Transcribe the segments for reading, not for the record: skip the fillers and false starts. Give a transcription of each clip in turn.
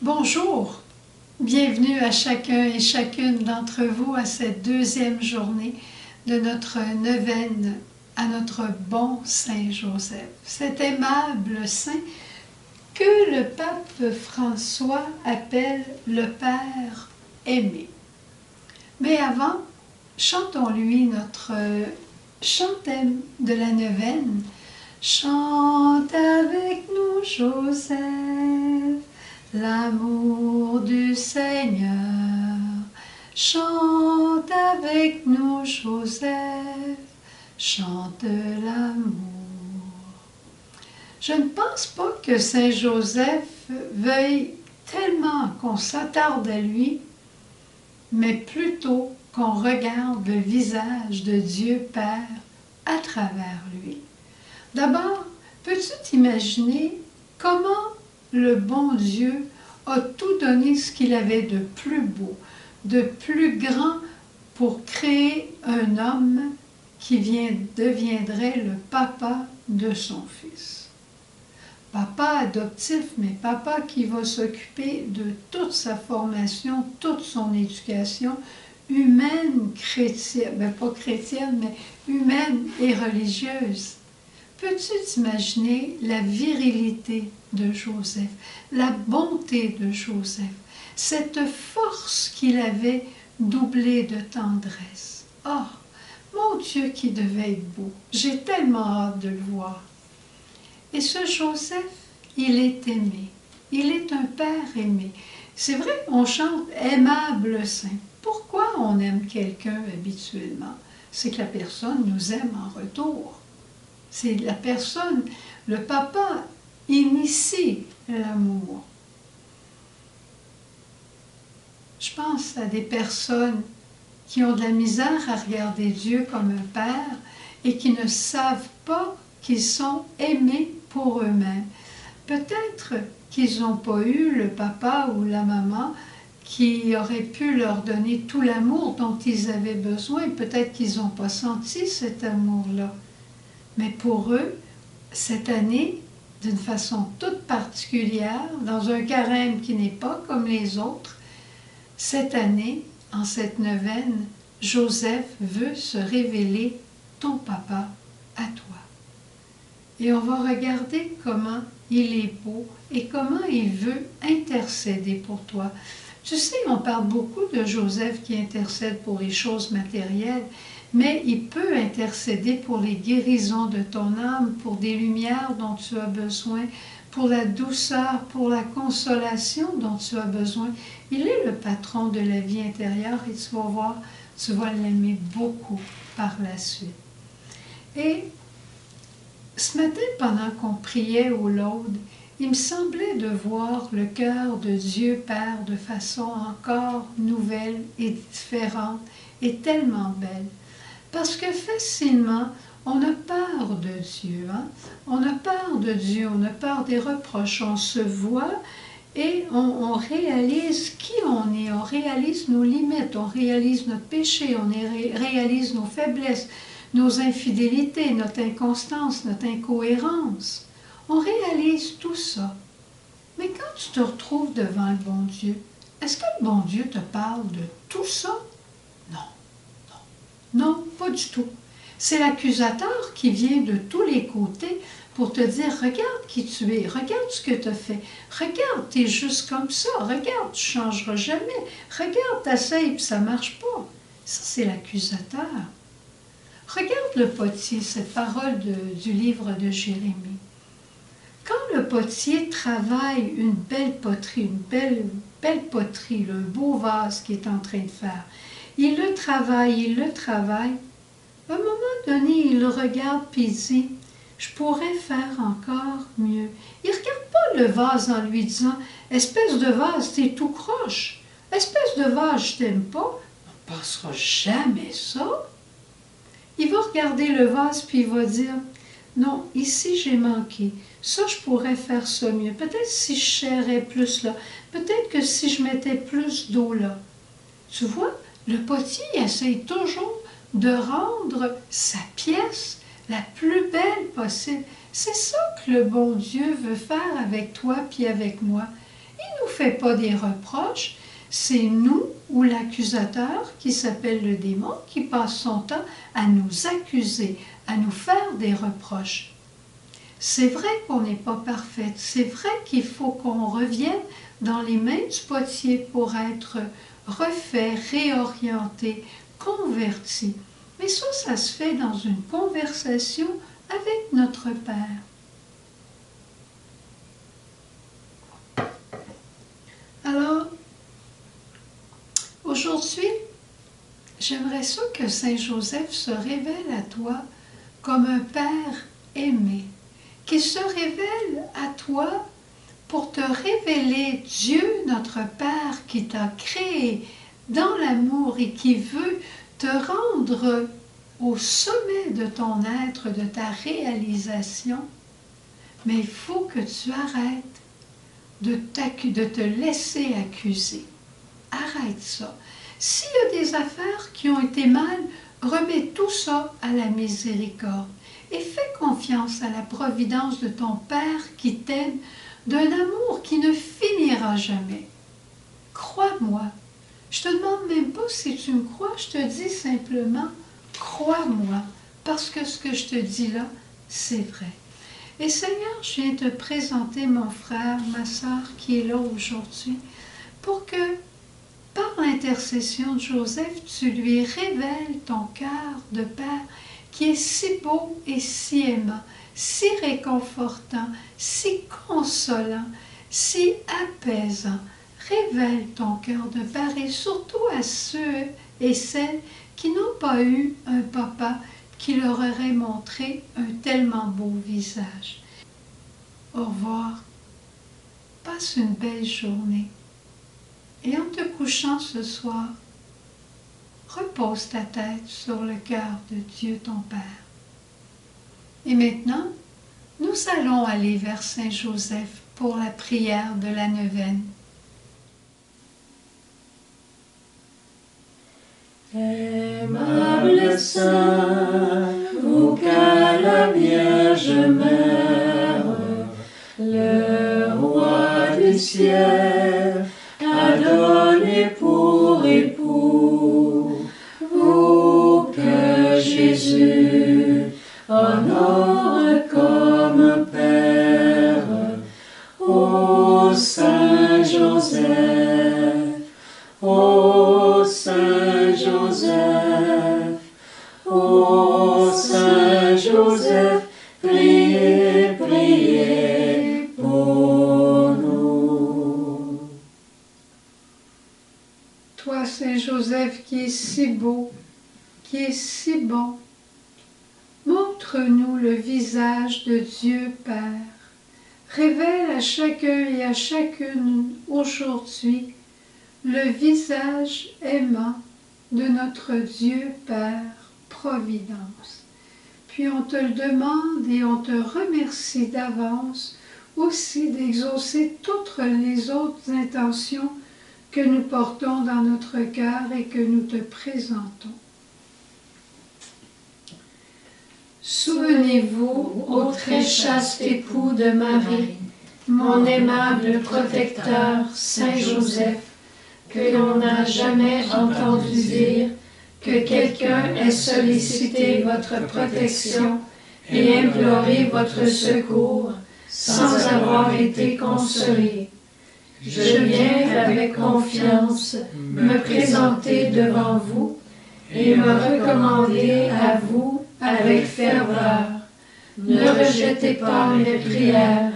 Bonjour, bienvenue à chacun et chacune d'entre vous à cette deuxième journée de notre neuvaine à notre bon Saint Joseph, cet aimable saint que le pape François appelle le Père aimé. Mais avant, chantons-lui notre chant-thème de la neuvaine. Chante avec nous, Joseph, l'amour du Seigneur. Chante avec nous, Joseph, chante l'amour. Je ne pense pas que Saint Joseph veuille tellement qu'on s'attarde à lui, mais plutôt qu'on regarde le visage de Dieu Père à travers lui. D'abord, peux-tu t'imaginer comment le bon Dieu a tout donné ce qu'il avait de plus beau, de plus grand pour créer un homme qui deviendrait le papa de son fils. Papa adoptif, mais papa qui va s'occuper de toute sa formation, toute son éducation humaine, chrétienne, pas chrétienne, mais humaine et religieuse. Peux-tu t'imaginer la virilité de Joseph, la bonté de Joseph, cette force qu'il avait doublée de tendresse? Oh, mon Dieu qui devait être beau! J'ai tellement hâte de le voir. Et ce Joseph, il est aimé. Il est un père aimé. C'est vrai, on chante « aimable saint ». Pourquoi on aime quelqu'un habituellement? C'est que la personne nous aime en retour. C'est la personne, le papa initie l'amour. Je pense à des personnes qui ont de la misère à regarder Dieu comme un père et qui ne savent pas qu'ils sont aimés pour eux-mêmes. Peut-être qu'ils n'ont pas eu le papa ou la maman qui aurait pu leur donner tout l'amour dont ils avaient besoin. Peut-être qu'ils n'ont pas senti cet amour-là. Mais pour eux, cette année, d'une façon toute particulière, dans un carême qui n'est pas comme les autres, cette année, en cette neuvaine, Joseph veut se révéler ton papa à toi. Et on va regarder comment il est beau et comment il veut intercéder pour toi. Tu sais, on parle beaucoup de Joseph qui intercède pour les choses matérielles, mais il peut intercéder pour les guérisons de ton âme, pour des lumières dont tu as besoin, pour la douceur, pour la consolation dont tu as besoin. Il est le patron de la vie intérieure et tu vas voir, tu vas l'aimer beaucoup par la suite. Et ce matin, pendant qu'on priait au laude, il me semblait de voir le cœur de Dieu Père de façon encore nouvelle et différente et tellement belle. Parce que facilement, on a peur de Dieu. Hein? On a peur de Dieu, on a peur des reproches. On se voit et on réalise qui on est. On réalise nos limites, on réalise notre péché, on réalise nos faiblesses, nos infidélités, notre inconstance, notre incohérence. On réalise tout ça. Mais quand tu te retrouves devant le bon Dieu, est-ce que le bon Dieu te parle de tout ça? Non. Non, pas du tout. C'est l'accusateur qui vient de tous les côtés pour te dire « Regarde qui tu es, regarde ce que tu as fait, regarde, tu es juste comme ça, regarde, tu ne changeras jamais, regarde, tu essaies et ça ne marche pas. » Ça, c'est l'accusateur. Regarde le potier, cette parole du livre de Jérémie. Quand le potier travaille une belle poterie, belle poterie, un beau vase qu'il est en train de faire, il le travaille, à un moment donné, il le regarde et il dit « Je pourrais faire encore mieux. » Il ne regarde pas le vase en lui disant « Espèce de vase, t'es tout croche. Espèce de vase, je t'aime pas. » On ne passera jamais ça. Il va regarder le vase puis il va dire « Non, ici j'ai manqué. Ça, je pourrais faire ça mieux. Peut-être si je serrais plus là. Peut-être que si je mettais plus d'eau là. » Tu vois, le potier essaye toujours de rendre sa pièce la plus belle possible. C'est ça que le bon Dieu veut faire avec toi puis avec moi. Il nous fait pas des reproches, c'est nous ou l'accusateur, qui s'appelle le démon, qui passe son temps à nous accuser, à nous faire des reproches. C'est vrai qu'on n'est pas parfaite, c'est vrai qu'il faut qu'on revienne dans les mains du potier pour être refait, réorienté, converti. Mais ça se fait dans une conversation avec notre Père. Alors, aujourd'hui, j'aimerais ça que Saint Joseph se révèle à toi comme un Père aimé, qu'il se révèle à toi pour te révéler Dieu, notre Père, qui t'a créé dans l'amour et qui veut te rendre au sommet de ton être, de ta réalisation. Mais il faut que tu arrêtes de te laisser accuser. Arrête ça. S'il y a des affaires qui ont été mal, remets tout ça à la miséricorde et fais confiance à la providence de ton Père qui t'aime d'un amour qui ne finira jamais. Crois-moi. Je te demande même pas si tu me crois, je te dis simplement, crois-moi, parce que ce que je te dis là, c'est vrai. Et Seigneur, je viens te présenter mon frère, ma sœur qui est là aujourd'hui, pour que, par l'intercession de Joseph, tu lui révèles ton cœur de Père qui est si beau et si aimant, si réconfortant, si consolant, si apaisant. Révèle ton cœur de Père et surtout à ceux et celles qui n'ont pas eu un papa qui leur aurait montré un tellement beau visage. Au revoir. Passe une belle journée. Et en te couchant ce soir, repose ta tête sur le cœur de Dieu ton Père. Et maintenant, nous allons aller vers Saint Joseph pour la prière de la neuvaine. Aimable Saint, vous qu'à la Vierge Mère, le Roi du ciel a donné pour époux, vous que Jésus honore comme Père, ô Saint Joseph, ô Saint Joseph, ô Saint Joseph, priez, priez pour nous. Toi, Saint Joseph, qui est si beau, qui est si bon, montre-nous le visage de Dieu Père. Révèle à chacun et à chacune aujourd'hui le visage aimant de notre Dieu Père Providence. Puis on te le demande et on te remercie d'avance aussi d'exaucer toutes les autres intentions que nous portons dans notre cœur et que nous te présentons. Souvenez-vous, ô très chaste époux de Marie, mon aimable protecteur, Saint Joseph, que l'on n'a jamais entendu dire que quelqu'un ait sollicité votre protection et imploré votre secours sans avoir été consolé. Je viens avec confiance me présenter devant vous et me recommander à vous avec ferveur. Ne rejetez pas mes prières,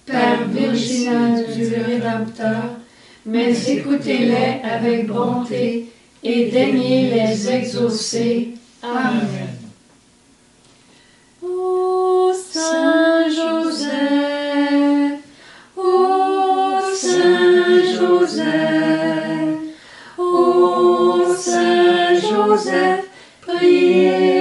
Père virginal du Rédempteur, mais écoutez-les avec bonté et daignez les exaucer. Amen. Ô Saint Joseph, ô Saint Joseph, ô Saint Joseph, priez.